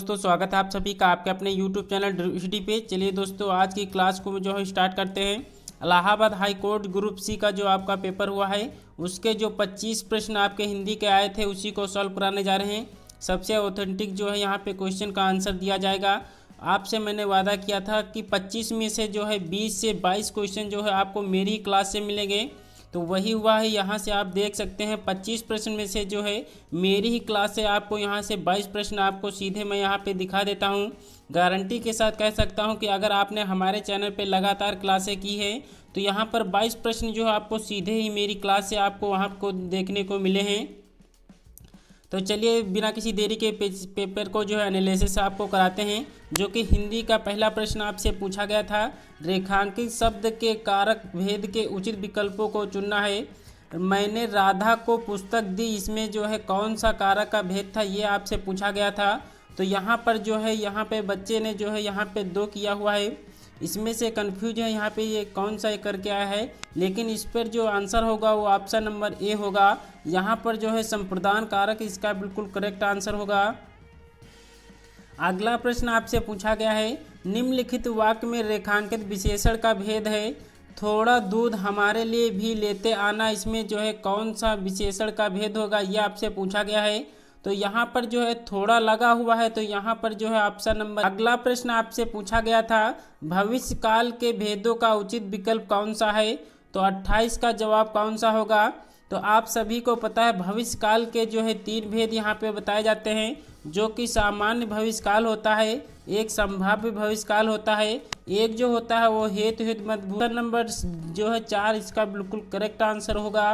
दोस्तों, स्वागत है आप सभी का आपके अपने YouTube चैनल ड्रिवसिटी पे। चलिए दोस्तों, आज की क्लास को जो है स्टार्ट करते हैं। Allahabad high court group C का जो आपका पेपर हुआ है, उसके जो 25 प्रश्न आपके हिंदी के आए थे उसी को सॉल्व कराने जा रहे हैं। सबसे ऑथेंटिक जो है यहाँ पे क्वेश्चन का आंसर दिया जाएगा। आपसे मैंने वादा किया था कि 25 में से जो है 20 से 22 क्वेश्चन जो है आपको मेरी क्लास से मिलेंगे, तो वही हुआ है। यहाँ से आप देख सकते हैं 25 प्रश्न में से जो है मेरी ही क्लास से आपको यहाँ से 22 प्रश्न आपको सीधे मैं यहाँ पे दिखा देता हूँ। गारंटी के साथ कह सकता हूँ कि अगर आपने हमारे चैनल पे लगातार क्लासें की है तो यहाँ पर 22 प्रश्न जो है आपको सीधे ही मेरी क्लास से आपको वहाँ को देखने को मिले हैं। तो चलिए बिना किसी देरी के पेपर को जो है एनालिसिस आपको कराते हैं। जो कि हिंदी का पहला प्रश्न आपसे पूछा गया था, रेखांकित शब्द के कारक भेद के उचित विकल्पों को चुनना है। मैंने राधा को पुस्तक दी, इसमें जो है कौन सा कारक का भेद था ये आपसे पूछा गया था। तो यहाँ पर जो है यहाँ पे बच्चे ने जो है यहाँ पे 2 किया हुआ है, इसमें से कंफ्यूज है यहाँ पे ये कौन सा करके आया है। लेकिन इस पर जो आंसर होगा वो ऑप्शन नंबर ए होगा। यहाँ पर जो है संप्रदान कारक इसका बिल्कुल करेक्ट आंसर होगा। अगला प्रश्न आपसे पूछा गया है, निम्नलिखित वाक्य में रेखांकित विशेषण का भेद है। थोड़ा दूध हमारे लिए भी लेते आना, इसमें जो है कौन सा विशेषण का भेद होगा ये आपसे पूछा गया है। तो यहाँ पर जो है थोड़ा लगा हुआ है, तो यहाँ पर जो है ऑप्शन नंबर। अगला प्रश्न आपसे पूछा गया था, भविष्य काल के भेदों का उचित विकल्प कौन सा है। तो 28 का जवाब कौन सा होगा। तो आप सभी को पता है भविष्य काल के जो है 3 भेद यहाँ पे बताए जाते हैं, जो कि सामान्य भविष्य काल होता है, एक संभाव्य भविष्य काल होता है, एक जो होता है वो हेतु हित मत। नंबर जो है 4 इसका बिल्कुल करेक्ट आंसर होगा।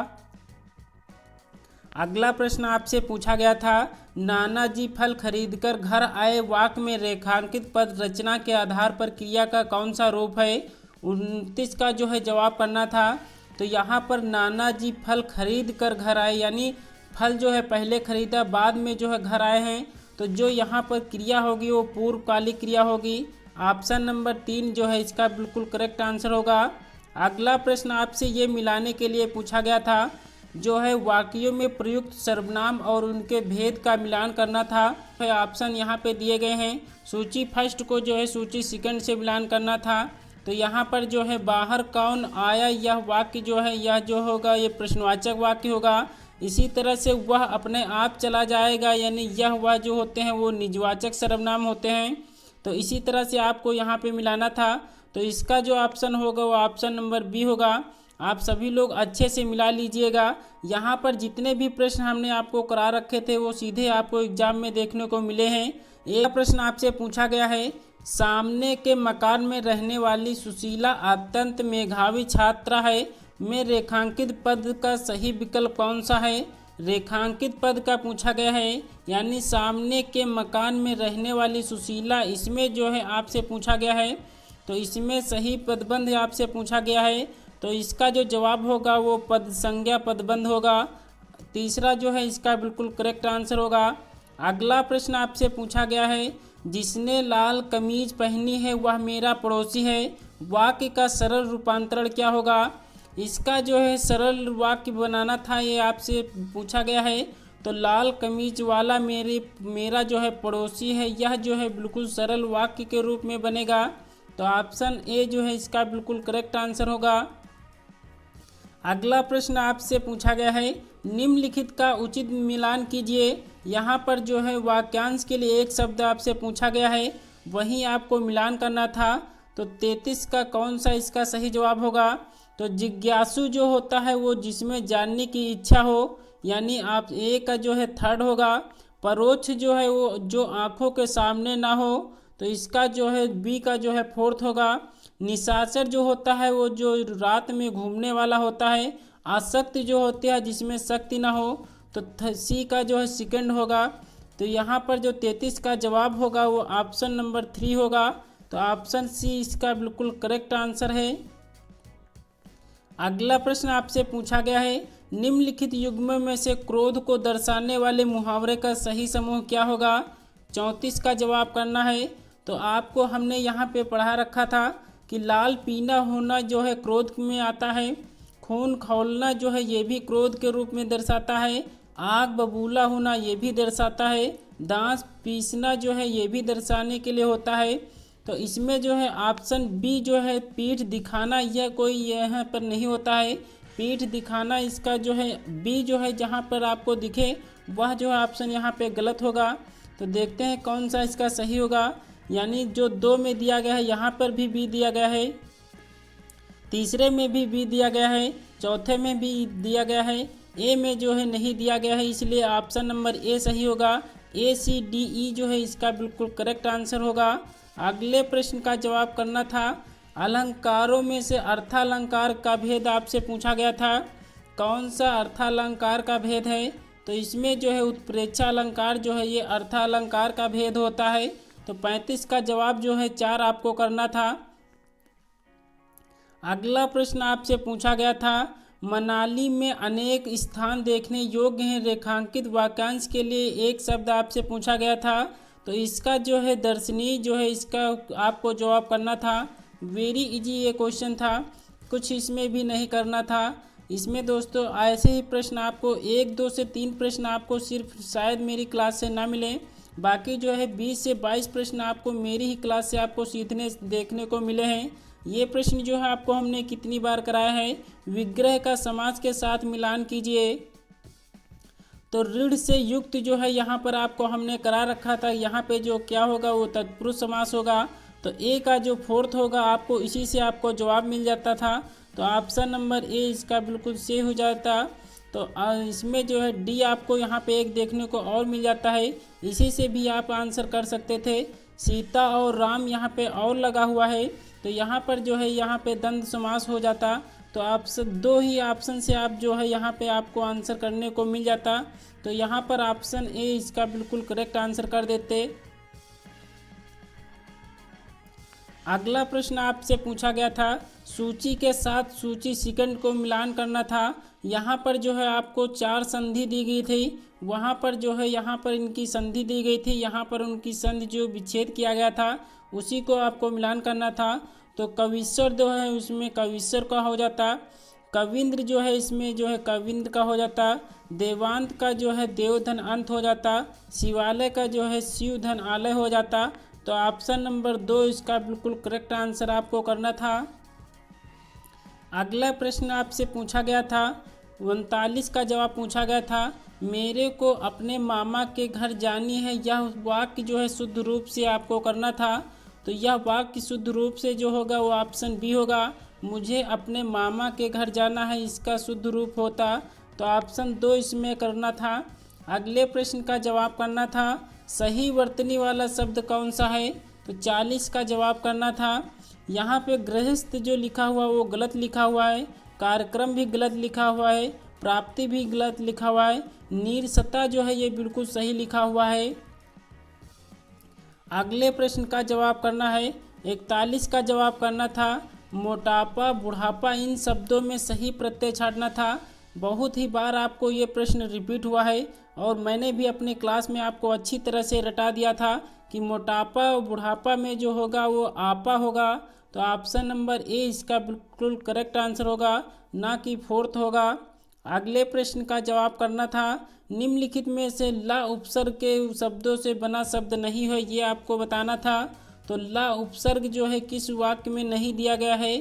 अगला प्रश्न आपसे पूछा गया था, नानाजी फल खरीदकर घर आए, वाक्य में रेखांकित पद रचना के आधार पर क्रिया का कौन सा रूप है। 29 का जो है जवाब करना था। तो यहाँ पर नानाजी फल खरीद कर घर आए, यानी फल जो है पहले खरीदा बाद में जो है घर आए हैं, तो जो यहाँ पर क्रिया होगी वो पूर्वकालिक क्रिया होगी। ऑप्शन नंबर 3 जो है इसका बिल्कुल करेक्ट आंसर होगा। अगला प्रश्न आपसे ये मिलाने के लिए पूछा गया था, जो है वाक्यों में प्रयुक्त सर्वनाम और उनके भेद का मिलान करना था। ऑप्शन यहाँ पे दिए गए हैं। सूची फर्स्ट को जो है सूची सेकंड से मिलान करना था। तो यहाँ पर जो है बाहर कौन आया, यह वाक्य जो है यह जो होगा ये प्रश्नवाचक वाक्य होगा। इसी तरह से वह अपने आप चला जाएगा, यानी यह वह जो होते हैं वो निजवाचक सर्वनाम होते हैं। तो इसी तरह से आपको यहाँ पे मिलाना था। तो इसका जो ऑप्शन होगा वो ऑप्शन नंबर बी होगा। आप सभी लोग अच्छे से मिला लीजिएगा। यहाँ पर जितने भी प्रश्न हमने आपको करा रखे थे वो सीधे आपको एग्जाम में देखने को मिले हैं। एक प्रश्न आपसे पूछा गया है, सामने के मकान में रहने वाली सुशीला अत्यंत मेधावी छात्रा है, में रेखांकित पद का सही विकल्प कौन सा है। रेखांकित पद का पूछा गया है, यानी सामने के मकान में रहने वाली सुशीला, इसमें जो है आपसे पूछा गया है। तो इसमें सही पदबंध आपसे पूछा गया है, तो इसका जो जवाब होगा वो पद संज्ञा पदबंध होगा। तीसरा जो है इसका बिल्कुल करेक्ट आंसर होगा। अगला प्रश्न आपसे पूछा गया है, जिसने लाल कमीज पहनी है वह मेरा पड़ोसी है, वाक्य का सरल रूपांतरण क्या होगा। इसका जो है सरल वाक्य बनाना था, ये आपसे पूछा गया है। तो लाल कमीज वाला मेरा जो है पड़ोसी है, यह जो है बिल्कुल सरल वाक्य के रूप में बनेगा। तो ऑप्शन ए जो है इसका बिल्कुल करेक्ट आंसर होगा। अगला प्रश्न आपसे पूछा गया है, निम्नलिखित का उचित मिलान कीजिए। यहाँ पर जो है वाक्यांश के लिए एक शब्द आपसे पूछा गया है, वहीं आपको मिलान करना था। तो 33 का कौन सा इसका सही जवाब होगा। तो जिज्ञासु जो होता है वो जिसमें जानने की इच्छा हो, यानी आप ए का जो है थर्ड होगा। परोक्ष जो है वो जो आँखों के सामने ना हो, तो इसका जो है बी का जो है फोर्थ होगा। निशाचर जो होता है वो जो रात में घूमने वाला होता है। आसक्ति जो होती है जिसमें शक्ति ना हो, तो सी का जो है सेकंड होगा। तो यहाँ पर जो 33 का जवाब होगा वो ऑप्शन नंबर 3 होगा। तो ऑप्शन सी इसका बिल्कुल करेक्ट आंसर है। अगला प्रश्न आपसे पूछा गया है, निम्नलिखित युग्म में से क्रोध को दर्शाने वाले मुहावरे का सही समूह क्या होगा। 34 का जवाब करना है। तो आपको हमने यहाँ पे पढ़ा रखा था कि लाल पीला होना जो है क्रोध में आता है, खून खौलना जो है ये भी क्रोध के रूप में दर्शाता है, आग बबूला होना ये भी दर्शाता है, दांत पीसना जो है ये भी दर्शाने के लिए होता है। तो इसमें जो है ऑप्शन बी जो है पीठ दिखाना, यह कोई यहाँ पर नहीं होता है। पीठ दिखाना इसका जो है बी जो है जहाँ पर आपको दिखे वह जो है ऑप्शन यहाँ पे गलत होगा। तो देखते हैं कौन सा इसका सही होगा। यानी जो 2 में दिया गया है यहाँ पर भी बी दिया गया है, तीसरे में भी बी दिया गया है, चौथे में भी दिया गया है, ए में जो है नहीं दिया गया है, इसलिए ऑप्शन नंबर ए सही होगा। ए सी डी ई जो है इसका बिल्कुल करेक्ट आंसर होगा। अगले प्रश्न का जवाब करना था। अलंकारों में से अर्थालंकार का भेद आपसे पूछा गया था। कौन सा अर्थालंकार का भेद है? तो इसमें जो है उत्प्रेक्षा अलंकार जो है ये अर्थालंकार का भेद होता है। तो 35 का जवाब जो है 4 आपको करना था। अगला प्रश्न आपसे पूछा गया था, मनाली में अनेक स्थान देखने योग्य हैं, रेखांकित वाक्यांश के लिए एक शब्द आपसे पूछा गया था। तो इसका जो है दर्शनीय जो है इसका आपको जवाब करना था। वेरी इजी ये क्वेश्चन था, कुछ इसमें भी नहीं करना था। इसमें दोस्तों ऐसे ही प्रश्न आपको 1, 2 से 3 प्रश्न आपको सिर्फ शायद मेरी क्लास से ना मिले, बाकी जो है 20 से 22 प्रश्न आपको मेरी ही क्लास से आपको सीखने देखने को मिले हैं। ये प्रश्न जो है आपको हमने कितनी बार कराया है, विग्रह का समास के साथ मिलान कीजिए। तो ऋण से युक्त जो है यहाँ पर आपको हमने करा रखा था, यहाँ पे जो क्या होगा वो तत्पुरुष समास होगा। तो ए का जो 4th होगा आपको इसी से आपको जवाब मिल जाता था। तो ऑप्शन नंबर ए इसका बिल्कुल सही हो जाता। तो इसमें जो है डी आपको यहाँ पे एक देखने को और मिल जाता है, इसी से भी आप आंसर कर सकते थे। सीता और राम यहाँ पे और लगा हुआ है, तो यहाँ पर जो है यहाँ पे द्वंद्व समास हो जाता। तो ऑप्शन 2 ही ऑप्शन से आप जो है यहाँ पे आपको आंसर करने को मिल जाता। तो यहाँ पर ऑप्शन ए इसका बिल्कुल करेक्ट आंसर कर देते। अगला प्रश्न आपसे पूछा गया था, सूची के साथ सूची सेकंड को मिलान करना था। यहाँ पर जो है आपको 4 संधि दी गई थी, वहाँ पर जो है यहाँ पर इनकी संधि दी गई थी, यहाँ पर उनकी संधि जो विच्छेद किया गया था उसी को आपको मिलान करना था। तो कविश्वर जो है उसमें कविश्वर का हो जाता, कविंद्र जो है इसमें जो है कविंद्र का हो जाता, देवांत का जो है देवधन अंत हो जाता, शिवालय का जो है शिवधन आलय हो जाता। तो ऑप्शन नंबर 2 इसका बिल्कुल करेक्ट आंसर आपको करना था। अगला प्रश्न आपसे पूछा गया था, 39 का जवाब पूछा गया था, मेरे को अपने मामा के घर जानी है, यह वाक्य जो है शुद्ध रूप से आपको करना था। तो यह वाक्य शुद्ध रूप से जो होगा वो ऑप्शन बी होगा, मुझे अपने मामा के घर जाना है, इसका शुद्ध रूप होता। तो ऑप्शन 2 इसमें करना था। अगले प्रश्न का जवाब करना था, सही वर्तनी वाला शब्द कौन सा है? तो 40 का जवाब करना था। यहाँ पे गृहस्थ जो लिखा हुआ वो गलत लिखा हुआ है, कार्यक्रम भी गलत लिखा हुआ है, प्राप्ति भी गलत लिखा हुआ है, नीरसता जो है ये बिल्कुल सही लिखा हुआ है। अगले प्रश्न का जवाब करना है, 41 का जवाब करना था, मोटापा बुढ़ापा इन शब्दों में सही प्रत्यय छाटना था। बहुत ही बार आपको ये प्रश्न रिपीट हुआ है और मैंने भी अपने क्लास में आपको अच्छी तरह से रटा दिया था कि मोटापा और बुढ़ापा में जो होगा वो आपा होगा। तो ऑप्शन नंबर ए इसका बिल्कुल करेक्ट आंसर होगा, ना कि 4th होगा। अगले प्रश्न का जवाब करना था, निम्नलिखित में से ला उपसर्ग के शब्दों से बना शब्द नहीं है, ये आपको बताना था। तो ला उपसर्ग जो है किस वाक्य में नहीं दिया गया है?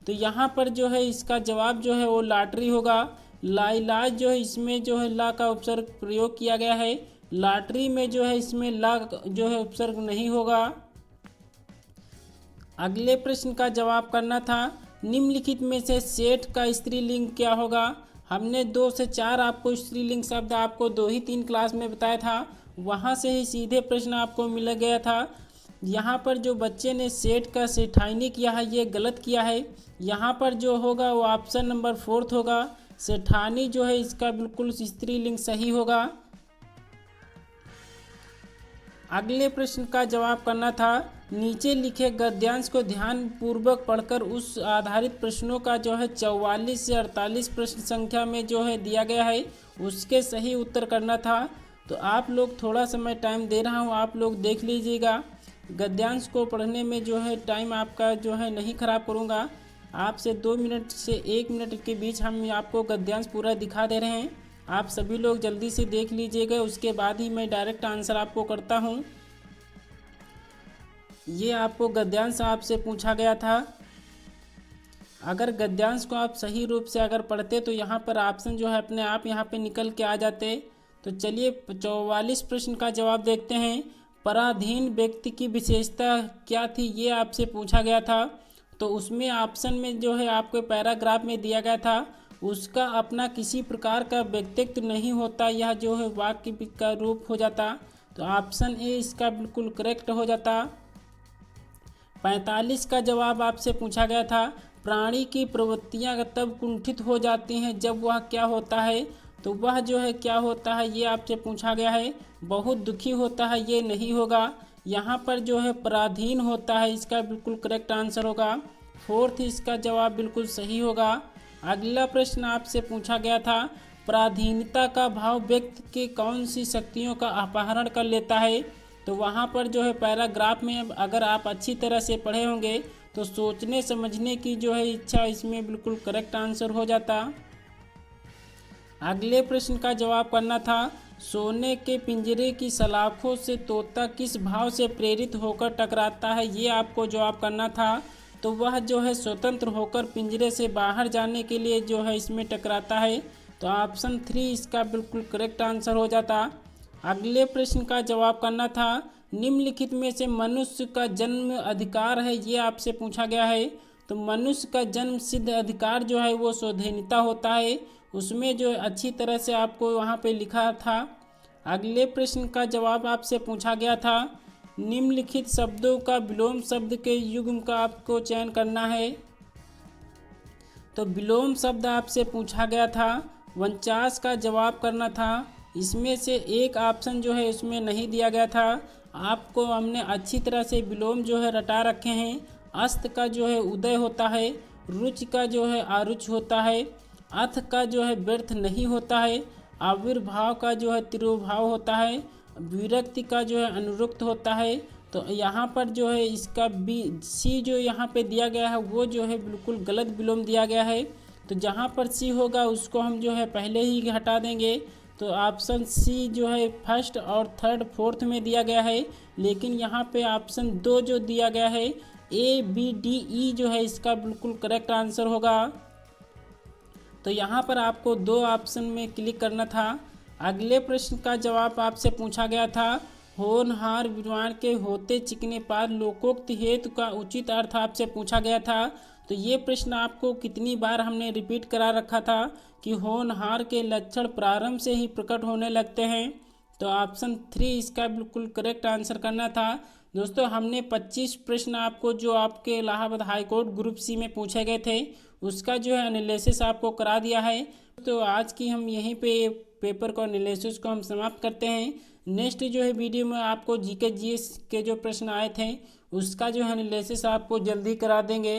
तो यहाँ पर जो है इसका जवाब जो है वो लॉटरी होगा। लाइलाज जो है इसमें जो है ला का उपसर्ग प्रयोग किया गया है, लॉटरी में जो है इसमें ला जो है उपसर्ग नहीं होगा। अगले प्रश्न का जवाब करना था, निम्नलिखित में से सेठ का स्त्रीलिंग क्या होगा? हमने 2 से 4 आपको स्त्रीलिंग शब्द आपको 2 ही 3 क्लास में बताया था, वहाँ से ही सीधे प्रश्न आपको मिल गया था। यहाँ पर जो बच्चे ने सेठ का सेठानी किया है ये गलत किया है, यहाँ पर जो होगा वो ऑप्शन नंबर 4th होगा, सेठानी जो है इसका बिल्कुल स्त्रीलिंग सही होगा। अगले प्रश्न का जवाब करना था, नीचे लिखे गद्यांश को ध्यान पूर्वक पढ़कर उस आधारित प्रश्नों का जो है 44 से 48 प्रश्न संख्या में जो है दिया गया है उसके सही उत्तर करना था। तो आप लोग थोड़ा समय टाइम दे रहा हूँ, आप लोग देख लीजिएगा। गद्यांश को पढ़ने में जो है टाइम आपका जो है नहीं ख़राब करूँगा, आपसे 2 मिनट से 1 मिनट के बीच हम आपको गद्यांश पूरा दिखा दे रहे हैं। आप सभी लोग जल्दी से देख लीजिएगा, उसके बाद ही मैं डायरेक्ट आंसर आपको करता हूँ। ये आपको गद्यांश आपसे पूछा गया था। अगर गद्यांश को आप सही रूप से अगर पढ़ते तो यहाँ पर ऑप्शन जो है अपने आप यहाँ पे निकल के आ जाते। तो चलिए 44 प्रश्न का जवाब देखते हैं। पराधीन व्यक्ति की विशेषता क्या थी, ये आपसे पूछा गया था। तो उसमें ऑप्शन में जो है आपको पैराग्राफ में दिया गया था, उसका अपना किसी प्रकार का व्यक्तित्व नहीं होता, यह जो है वाक्य का रूप हो जाता। तो ऑप्शन ए इसका बिल्कुल करेक्ट हो जाता। 45 का जवाब आपसे पूछा गया था। प्राणी की प्रवृत्तियां तब कुंठित हो जाती हैं जब वह क्या होता है, तो वह जो है क्या होता है, ये आपसे पूछा गया है। बहुत दुखी होता है, ये नहीं होगा। यहाँ पर जो है पराधीन होता है, इसका बिल्कुल करेक्ट आंसर होगा। 4th इसका जवाब बिल्कुल सही होगा। अगला प्रश्न आपसे पूछा गया था, पराधीनता का भाव व्यक्ति के कौन सी शक्तियों का अपहरण कर लेता है। तो वहाँ पर जो है पैराग्राफ में अगर आप अच्छी तरह से पढ़े होंगे तो सोचने समझने की जो है इच्छा, इसमें बिल्कुल करेक्ट आंसर हो जाता। अगले प्रश्न का जवाब करना था, सोने के पिंजरे की सलाखों से तोता किस भाव से प्रेरित होकर टकराता है, ये आपको जवाब करना था। तो वह जो है स्वतंत्र होकर पिंजरे से बाहर जाने के लिए जो है इसमें टकराता है। तो ऑप्शन 3 इसका बिल्कुल करेक्ट आंसर हो जाता। अगले प्रश्न का जवाब करना था, निम्नलिखित में से मनुष्य का जन्म अधिकार है, ये आपसे पूछा गया है। तो मनुष्य का जन्म सिद्ध अधिकार जो है वो स्वाधीनता होता है, उसमें जो अच्छी तरह से आपको वहाँ पे लिखा था। अगले प्रश्न का जवाब आपसे पूछा गया था, निम्नलिखित शब्दों का विलोम शब्द के युग्म का आपको चयन करना है। तो विलोम शब्द आपसे पूछा गया था। 49 का जवाब करना था। इसमें से एक ऑप्शन जो है उसमें नहीं दिया गया था, आपको हमने अच्छी तरह से विलोम जो है रटा रखे हैं। अस्त का जो है उदय होता है, रुचि का जो है आरुच होता है, अथ का जो है व्यर्थ नहीं होता है, आविर्भाव का जो है तिरुभाव होता है, विरक्ति का जो है अनुरुक्त होता है। तो यहाँ पर जो है इसका सी जो यहाँ पे दिया गया है वो जो है बिल्कुल गलत विलोम दिया गया है। तो जहाँ पर सी होगा उसको हम जो है पहले ही हटा देंगे। तो ऑप्शन सी जो है फर्स्ट और थर्ड फोर्थ में दिया गया है, लेकिन यहाँ पे ऑप्शन 2 जो दिया गया है ए बी डी ई जो है इसका बिल्कुल करेक्ट आंसर होगा। तो यहाँ पर आपको 2 ऑप्शन में क्लिक करना था। अगले प्रश्न का जवाब आपसे पूछा गया था, होनहार विद्वान के होते चिकने पार लोकोक्त हेतु का उचित अर्थ आपसे पूछा गया था। तो ये प्रश्न आपको कितनी बार हमने रिपीट करा रखा था कि होनहार के लक्षण प्रारंभ से ही प्रकट होने लगते हैं। तो ऑप्शन 3 इसका बिल्कुल करेक्ट आंसर करना था। दोस्तों हमने 25 प्रश्न आपको जो आपके इलाहाबाद हाईकोर्ट ग्रुप सी में पूछे गए थे उसका जो है एनालिसिस आपको करा दिया है। तो आज की हम यहीं पे पेपर को एनालिसिस को हम समाप्त करते हैं। नेक्स्ट जो है वीडियो में आपको जीके जीएस के जो प्रश्न आए थे उसका जो है एनालिसिस आपको जल्दी करा देंगे।